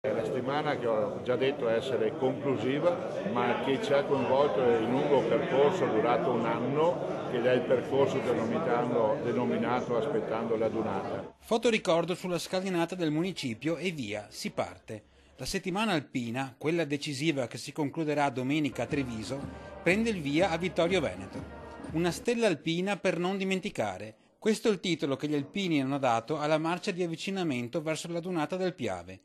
È la settimana che ho già detto essere conclusiva, ma che ci ha coinvolto in un lungo percorso durato un anno, che è il percorso denominato Aspettando la Dunata. Fotoricordo sulla scalinata del municipio e via, si parte. La settimana alpina, quella decisiva che si concluderà domenica a Treviso, prende il via a Vittorio Veneto. Una stella alpina per non dimenticare. Questo è il titolo che gli alpini hanno dato alla marcia di avvicinamento verso la dunata del Piave.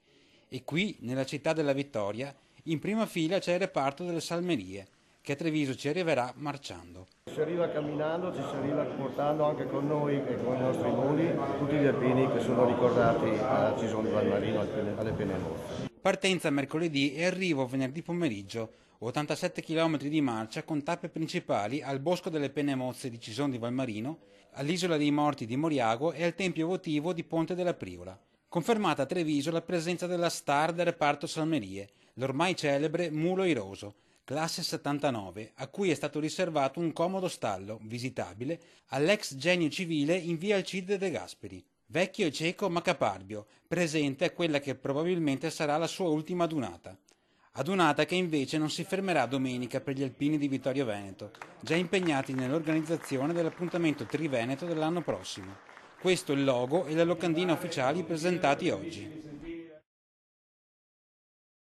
E qui, nella città della Vittoria, in prima fila c'è il reparto delle salmerie, che a Treviso ci arriverà marciando. Si arriva camminando, ci si arriva portando anche con noi e con i nostri muli tutti gli alpini che sono ricordati a Cisone Valmarino alle Penemozze. Partenza mercoledì e arrivo venerdì pomeriggio, 87 km di marcia con tappe principali al Bosco delle Penemozze di Cison di Valmarino, all'Isola dei Morti di Moriago e al Tempio votivo di Ponte della Priola. Confermata a Treviso la presenza della star del reparto Salmerie, l'ormai celebre Mulo Iroso, classe 79, a cui è stato riservato un comodo stallo, visitabile, all'ex genio civile in via Alcide De Gasperi. Vecchio e cieco ma caparbio, presente a quella che probabilmente sarà la sua ultima adunata. Adunata che invece non si fermerà domenica per gli alpini di Vittorio Veneto, già impegnati nell'organizzazione dell'appuntamento Triveneto dell'anno prossimo. Questo è il logo e la locandina ufficiali presentati oggi.